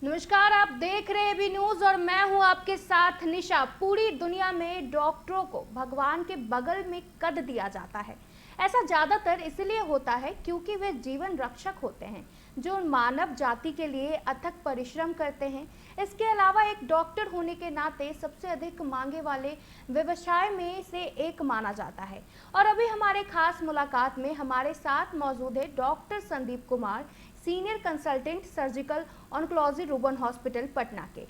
नमस्कार, आप देख रहे हैं बी न्यूज और मैं हूं आपके साथ निशा। पूरी दुनिया में डॉक्टरों को भगवान के बगल में कद दिया जाता है। ऐसा ज्यादातर इसलिए होता है क्योंकि वे जीवन रक्षक होते हैं जो मानव जाति के लिए अथक परिश्रम करते हैं। इसके अलावा एक डॉक्टर होने के नाते सबसे अधिक मांगे वाले व्यवसाय में से एक माना जाता है। और अभी हमारे खास मुलाकात में हमारे साथ मौजूद है doctor Sandeep Kumar, senior consultant surgical oncology Ruban hospital Patna के।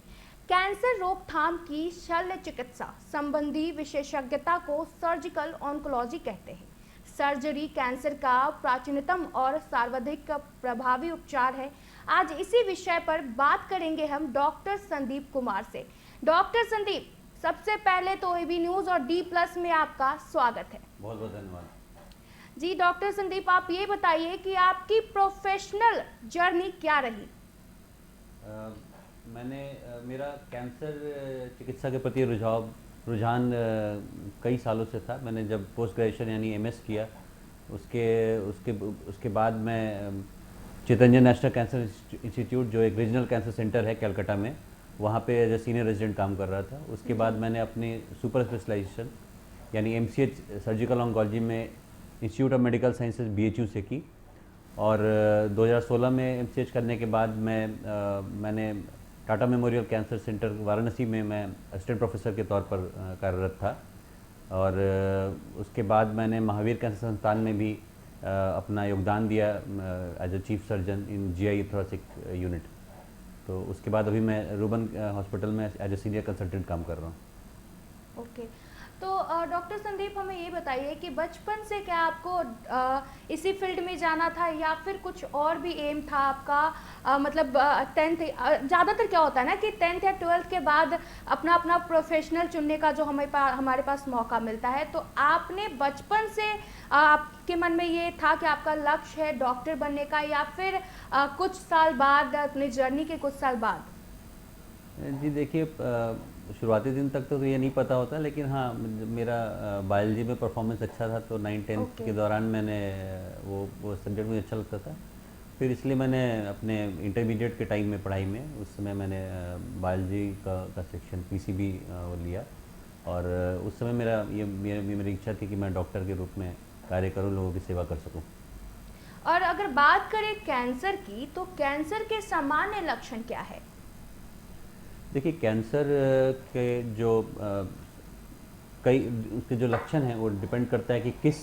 कैंसर रोकथाम की शल्य चिकित्सा संबंधी विशेषज्ञता को सर्जिकल ऑन्कोलॉजी कहते हैं। सर्जरी कैंसर का प्राचीनतम और सर्वाधिक प्रभावी उपचार है। आज इसी विषय पर बात करेंगे हम डॉक्टर संदीप कुमार से। डॉक्टर संदीप, सबसे पहले तो एबी न्यूज और डी प्लस में आपका स्वागत है। बहुत बहुत धन्यवाद जी डॉक्टर संदीप, आप ये बताइए कि आपकी प्रोफेशनल जर्नी क्या रही? मेरा कैंसर चिकित्सा के प्रति रुझान कई सालों से था। मैंने जब पोस्ट ग्रेजुएशन यानी एमएस किया, उसके उसके उसके बाद मैं चितरंजन नेशनल कैंसर इंस्टीट्यूट, जो एक रीजनल कैंसर सेंटर है कलकत्ता में, वहाँ पे एज ए सीनियर रेजिडेंट काम कर रहा था। उसके बाद मैंने अपनी सुपर स्पेशलाइजेशन यानी एमसीएच सर्जिकल ऑन्कोलॉजी में institute of medical sciences BHU से की। और 2016 में एमसीएच करने के बाद मैंने Tata memorial cancer centre Varanasi में मैं असिस्टेंट प्रोफेसर के तौर पर कार्यरत था। और उसके बाद मैंने महावीर कैंसर संस्थान में भी अपना योगदान दिया as a chief surgeon in GI thoracic unit. तो उसके बाद अभी मैं रूबन हॉस्पिटल में एज ए सीनियर कंसल्टेंट काम कर रहा हूँ। ओके, तो डॉक्टर संदीप, हमें ये बताइए कि बचपन से क्या आपको इसी फील्ड में जाना था या फिर कुछ और भी एम था आपका? मतलब 10th, ज़्यादातर क्या होता है ना कि 10th या 12th के बाद अपना अपना प्रोफेशनल चुनने का जो हमारे पास मौका मिलता है, तो आपने बचपन से आपके मन में ये था कि आपका लक्ष्य है डॉक्टर बनने का, या फिर कुछ साल बाद, अपनी जर्नी के कुछ साल बाद? जी देखिए, शुरुआती दिन तक तो ये नहीं पता होता, लेकिन हाँ, मेरा बायोलॉजी में परफॉर्मेंस अच्छा था, तो 9th-10th के दौरान मैंने वो सब्जेक्ट मुझे अच्छा लगता था। फिर इसलिए मैंने अपने इंटरमीडिएट के टाइम में पढ़ाई में उस समय मैंने बायोलॉजी का सेक्शन पीसीबी लिया। और उस समय मेरी इच्छा थी कि मैं डॉक्टर के रूप में कार्य करूँ, लोगों की सेवा कर सकूँ। और अगर बात करें कैंसर की, तो कैंसर के सामान्य लक्षण क्या है? देखिए, कैंसर के जो कई उसके जो लक्षण हैं वो डिपेंड करता है कि किस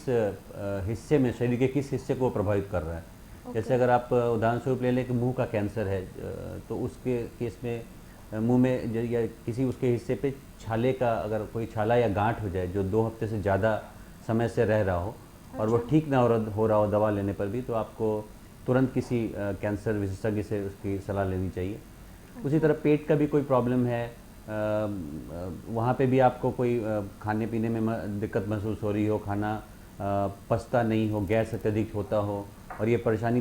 हिस्से में, शरीर के किस हिस्से को प्रभावित कर रहा है। जैसे अगर आप उदाहरण स्वरूप ले लें कि मुंह का कैंसर है, तो उसके केस में मुंह में या किसी उसके हिस्से पे छाले का, अगर कोई छाला या गांठ हो जाए जो 2 हफ्ते से ज़्यादा समय से रह रहा हो और वो ठीक ना हो रहा हो दवा लेने पर भी, तो आपको तुरंत किसी कैंसर विशेषज्ञ से उसकी सलाह लेनी चाहिए। उसी तरह पेट का भी कोई प्रॉब्लम है, वहाँ पे भी आपको कोई खाने पीने में दिक्कत महसूस हो रही हो, खाना पचता नहीं हो, गैस अत्यधिक होता हो, और ये परेशानी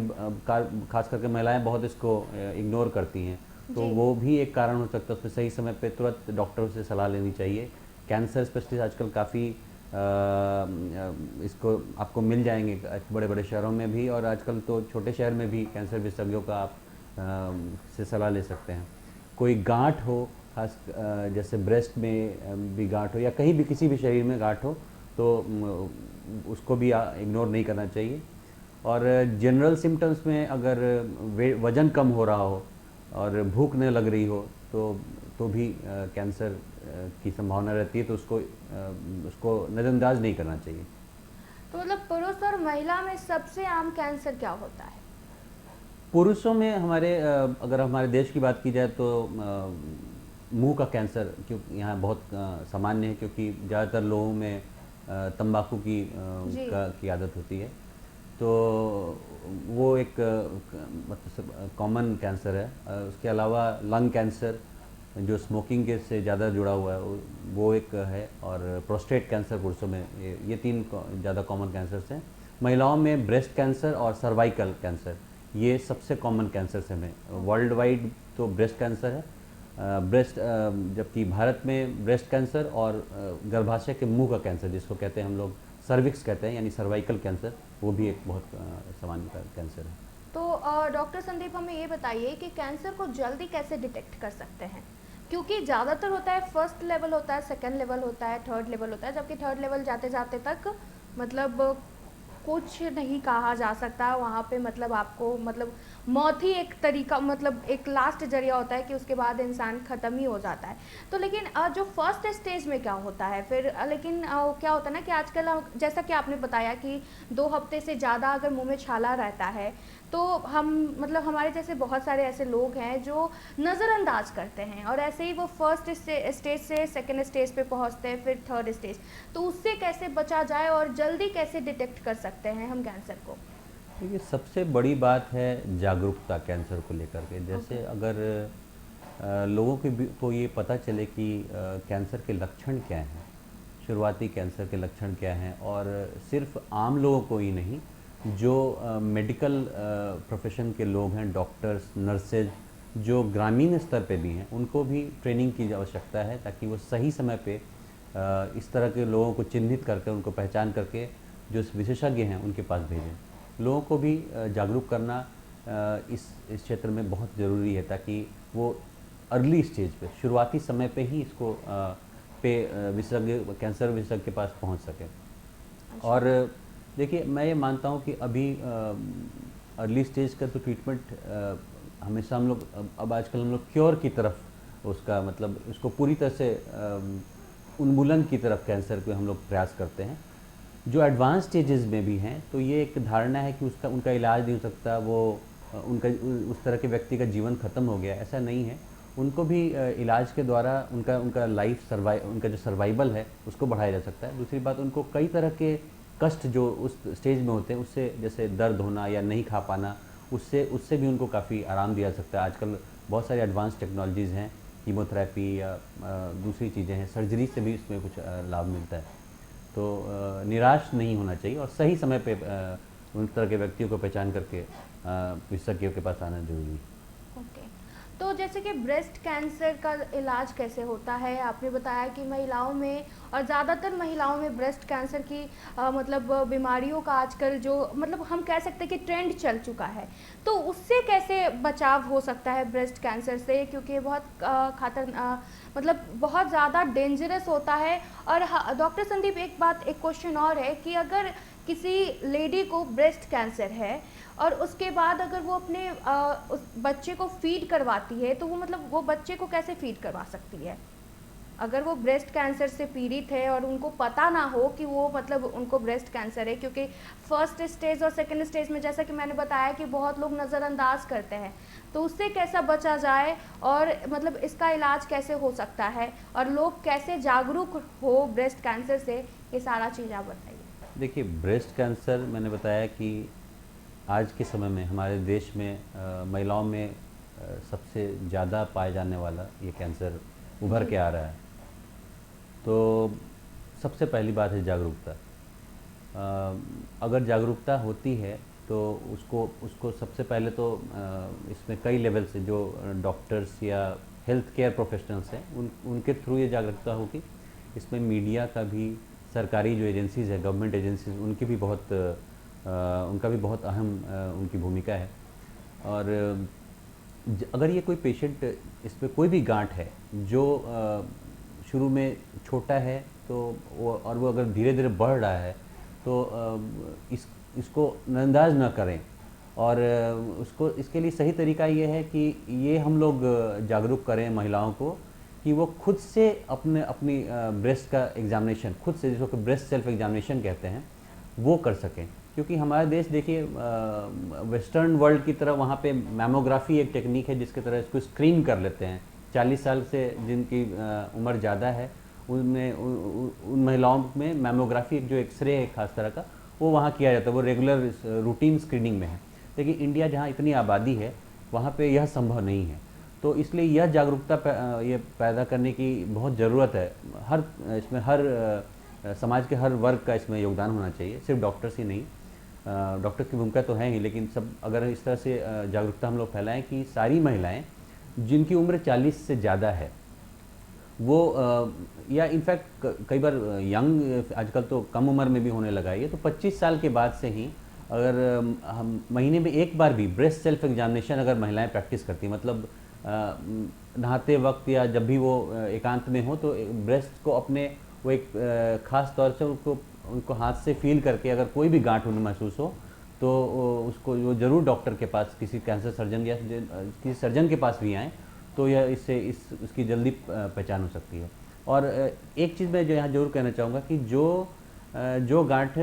खास करके महिलाएं बहुत इसको इग्नोर करती हैं, तो वो भी एक कारण हो सकता है। उसमें सही समय पे तुरंत डॉक्टर से सलाह लेनी चाहिए। कैंसर स्पेशलिस्ट आजकल काफ़ी इसको आपको मिल जाएंगे बड़े बड़े शहरों में भी, और आजकल तो छोटे शहर में भी कैंसर विशेषज्ञों का आप से सलाह ले सकते हैं। कोई गांठ हो, खास जैसे ब्रेस्ट में भी गांठ हो या कहीं भी किसी भी शरीर में गांठ हो, तो उसको भी इग्नोर नहीं करना चाहिए। और जनरल सिम्टम्स में अगर वज़न कम हो रहा हो और भूख न लग रही हो, तो भी कैंसर की संभावना रहती है, तो उसको नज़रअंदाज नहीं करना चाहिए। तो मतलब पुरुष और महिला में सबसे आम कैंसर क्या होता है? पुरुषों में अगर हमारे देश की बात की जाए तो मुंह का कैंसर क्योंकि यहाँ बहुत सामान्य है, क्योंकि ज़्यादातर लोगों में तंबाकू की आदत होती है, तो वो एक मतलब कॉमन कैंसर है। उसके अलावा लंग कैंसर जो स्मोकिंग के से ज़्यादा जुड़ा हुआ है, वो एक है। और प्रोस्टेट कैंसर पुरुषों में, ये 3 ज़्यादा कॉमन कैंसर्स हैं। महिलाओं में ब्रेस्ट कैंसर और सर्वाइकल कैंसर, ये सबसे कॉमन कैंसर हैं। वर्ल्ड वाइड तो ब्रेस्ट कैंसर है, जबकि भारत में ब्रेस्ट कैंसर और गर्भाशय के मुंह का कैंसर, जिसको कहते हैं हम लोग सर्विक्स कहते हैं, यानी सर्वाइकल कैंसर, वो भी एक बहुत सामान्य कैंसर है। तो डॉक्टर संदीप हमें ये बताइए कि कैंसर को जल्दी कैसे डिटेक्ट कर सकते हैं? क्योंकि ज़्यादातर होता है फर्स्ट लेवल होता है, सेकंड लेवल होता है, थर्ड लेवल होता है, जबकि थर्ड लेवल जाते-जाते तक मतलब कुछ नहीं कहा जा सकता वहाँ पे, मतलब आपको मतलब मौत ही एक तरीका, मतलब एक लास्ट जरिया होता है कि उसके बाद इंसान ख़त्म ही हो जाता है। तो लेकिन जो फर्स्ट स्टेज में क्या होता है फिर, लेकिन क्या होता है ना कि आजकल जैसा कि आपने बताया कि 2 हफ्ते से ज़्यादा अगर मुंह में छाला रहता है तो हम मतलब हमारे जैसे बहुत सारे ऐसे लोग हैं जो नज़रअंदाज करते हैं और ऐसे ही वो फर्स्ट स्टेज से सेकंड स्टेज पे पहुंचते हैं, फिर थर्ड स्टेज। तो उससे कैसे बचा जाए और जल्दी कैसे डिटेक्ट कर सकते हैं हम कैंसर को? देखिए, सबसे बड़ी बात है जागरूकता कैंसर को लेकर के। ओके। जैसे अगर लोगों को ये पता चले कि कैंसर के लक्षण क्या हैं, शुरुआती कैंसर के लक्षण क्या हैं, और सिर्फ आम लोगों को ही नहीं, जो मेडिकल प्रोफेशन के लोग हैं, डॉक्टर्स, नर्सेज, जो ग्रामीण स्तर पे भी हैं, उनको भी ट्रेनिंग की आवश्यकता है ताकि वो सही समय पे इस तरह के लोगों को चिन्हित करके, उनको पहचान करके जो विशेषज्ञ हैं उनके पास भेजें। लोगों को भी जागरूक करना इस क्षेत्र में बहुत ज़रूरी है ताकि वो अर्ली स्टेज पे, शुरुआती समय पे ही इसको विशेषज्ञ, कैंसर विशेषज्ञ के पास पहुंच सके। और देखिए, मैं ये मानता हूँ कि अभी अर्ली स्टेज का तो ट्रीटमेंट हमेशा हम लोग अब आजकल हम लोग क्योर की तरफ, उसका मतलब उसको पूरी तरह से उन्मूलन की तरफ कैंसर के हम लोग प्रयास करते हैं। जो एडवांस स्टेजेस में भी हैं तो ये एक धारणा है कि उसका उनका इलाज नहीं हो सकता, वो उनका उस तरह के व्यक्ति का जीवन ख़त्म हो गया, ऐसा नहीं है। उनको भी इलाज के द्वारा उनका उनका उनका जो सर्वाइवल है उसको बढ़ाया जा सकता है। दूसरी बात, उनको कई तरह के कष्ट जो उस स्टेज में होते हैं, उससे जैसे दर्द होना या नहीं खा पाना, उससे भी उनको काफ़ी आराम दिया जा सकता है। आजकल बहुत सारी एडवांस टेक्नोलॉजीज़ हैं, कीमोथेरेपी या दूसरी चीज़ें हैं, सर्जरी से भी इसमें कुछ लाभ मिलता है। तो निराश नहीं होना चाहिए और सही समय पे उन तरह के व्यक्तियों को पहचान करके विशेषज्ञों के पास आना जरूरी है। ओके। तो जैसे कि ब्रेस्ट कैंसर का इलाज कैसे होता है? आपने बताया कि महिलाओं में और ज़्यादातर महिलाओं में ब्रेस्ट कैंसर की मतलब बीमारियों का आजकल जो मतलब हम कह सकते हैं कि ट्रेंड चल चुका है। तो उससे कैसे बचाव हो सकता है ब्रेस्ट कैंसर से? क्योंकि ये बहुत मतलब बहुत ज़्यादा डेंजरस होता है। और डॉक्टर संदीप, एक क्वेश्चन और है कि अगर किसी लेडी को ब्रेस्ट कैंसर है और उसके बाद अगर वो अपने उस बच्चे को फीड करवाती है, तो वो मतलब वो बच्चे को कैसे फीड करवा सकती है? अगर वो ब्रेस्ट कैंसर से पीड़ित है और उनको पता ना हो कि वो मतलब उनको ब्रेस्ट कैंसर है, क्योंकि फर्स्ट स्टेज और सेकंड स्टेज में जैसा कि मैंने बताया कि बहुत लोग नज़रअंदाज करते हैं, तो उससे कैसा बचा जाए और मतलब इसका इलाज कैसे हो सकता है और लोग कैसे जागरूक हो ब्रेस्ट कैंसर से, ये सारा चीज़ आप बताइए। देखिए, ब्रेस्ट कैंसर मैंने बताया कि आज के समय में हमारे देश में महिलाओं में सबसे ज़्यादा पाए जाने वाला ये कैंसर उभर के आ रहा है। तो सबसे पहली बात है जागरूकता। अगर जागरूकता होती है तो उसको उसको सबसे पहले तो इसमें कई लेवल से जो डॉक्टर्स या हेल्थ केयर प्रोफेशनल्स हैं उनके थ्रू ये जागरूकता होगी। इसमें मीडिया का भी, सरकारी जो एजेंसीज़ है, गवर्नमेंट एजेंसीज, उनका भी बहुत अहम उनकी भूमिका है। और अगर ये कोई पेशेंट, इसमें कोई भी गांठ है जो शुरू में छोटा है तो वो अगर धीरे धीरे बढ़ रहा है तो इसको नज़रअंदाज न करें। और इसके लिए सही तरीका ये है कि ये हम लोग जागरूक करें महिलाओं को कि वो खुद से अपनी ब्रेस्ट का एग्जामिनेशन, खुद से, जिसको ब्रेस्ट सेल्फ एग्जामिनेशन कहते हैं, वो कर सकें। क्योंकि हमारा देश, देखिए, वेस्टर्न वर्ल्ड की तरह वहाँ पे मैमोग्राफी एक टेक्निक है जिसके तरह इसको स्क्रीन कर लेते हैं। 40 साल से जिनकी उम्र ज़्यादा है उनमें उन महिलाओं में मैमोग्राफी, जो एक्सरे है खास तरह का, वो वहाँ किया जाता है, वो रेगुलर रूटीन स्क्रीनिंग में है। लेकिन इंडिया जहाँ इतनी आबादी है वहाँ पे यह संभव नहीं है। तो इसलिए यह जागरूकता ये पैदा करने की बहुत ज़रूरत है। इसमें हर समाज के हर वर्ग का इसमें योगदान होना चाहिए, सिर्फ डॉक्टर्स ही नहीं। डॉक्टर की भूमिका तो है ही, लेकिन सब अगर इस तरह से जागरूकता हम लोग फैलाएं कि सारी महिलाएं जिनकी उम्र 40 से ज़्यादा है वो या इनफैक्ट कई बार यंग, आजकल तो कम उम्र में भी होने लगा है, तो 25 साल के बाद से ही अगर हम महीने में एक बार भी ब्रेस्ट सेल्फ एग्जामिनेशन अगर महिलाएं प्रैक्टिस करती, मतलब नहाते वक्त या जब भी वो एकांत में हो, तो ब्रेस्ट को अपने वो एक ख़ास तौर से उनको हाथ से फील करके अगर कोई भी गांठ उन्हें महसूस हो तो उसको वो ज़रूर डॉक्टर के पास, किसी कैंसर सर्जन या किसी सर्जन के पास भी आएँ, तो यह उसकी जल्दी पहचान हो सकती है। और एक चीज़ मैं जो यहाँ ज़रूर कहना चाहूँगा कि जो गांठ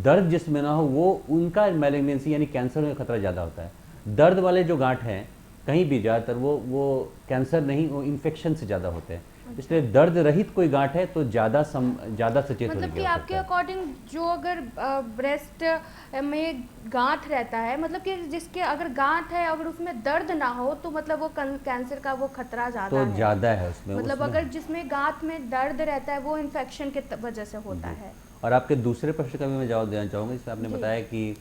दर्द जिसमें ना हो, वो उनका मैलिग्नेंसी यानी कैंसर का खतरा ज़्यादा होता है। दर्द वाले जो गांठ हैं कहीं भी ज़्यादातर वो कैंसर नहीं, वो इन्फेक्शन से ज़्यादा होते हैं। इसलिए दर्द रहित कोई गांठ है तो ज़्यादा सचेत होने मतलब की कि आपके आवश्यकता है। अकॉर्डिंग जो अगर ब्रेस्ट में गांठ रहता है, मतलब कि जिसके अगर गांठ है अगर उसमें दर्द ना हो तो मतलब वो कैंसर का वो खतरा ज़्यादा तो है। ज़्यादा है उसमें, मतलब उसमें। अगर जिसमें गांठ में दर्द रहता है वो इन्फेक्शन के वजह से होता जी। है। और आपके दूसरे प्रश्न का भी मैं जवाब देना चाहूँगा, जिसमें आपने जी। बताया कि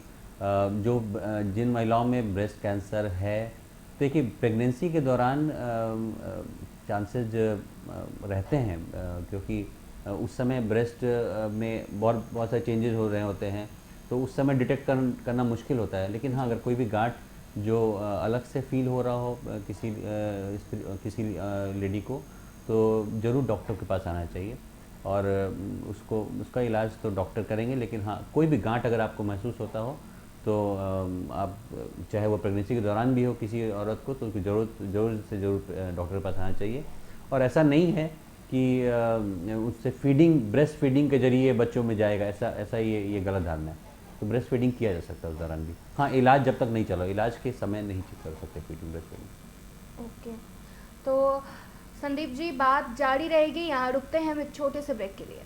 जिन महिलाओं में ब्रेस्ट कैंसर है, देखिए प्रेगनेंसी के दौरान चांसेस रहते हैं, क्योंकि उस समय ब्रेस्ट में बहुत बहुत सारे चेंजेस हो रहे होते हैं, तो उस समय डिटेक्ट करना मुश्किल होता है। लेकिन हाँ, अगर कोई भी गांठ जो अलग से फील हो रहा हो किसी लेडी को, तो ज़रूर डॉक्टर के पास आना चाहिए और उसका इलाज तो डॉक्टर करेंगे। लेकिन हाँ, कोई भी गांठ अगर आपको महसूस होता हो तो आप, चाहे वो प्रेगनेंसी के दौरान भी हो किसी औरत को, तो उसकी ज़रूर डॉक्टर के पास आना चाहिए। और ऐसा नहीं है कि उससे ब्रेस्ट फीडिंग के जरिए बच्चों में जाएगा, ऐसा ये गलत धारणा है। तो ब्रेस्ट फीडिंग किया जा सकता है उस दौरान भी। हाँ, इलाज जब तक नहीं चला, इलाज के समय नहीं कर सकते ब्रेस्ट फीडिंग। ओके, तो संदीप जी बात जारी रहेगी, यहाँ रुकते हैं हम एक छोटे से ब्रेक के लिए।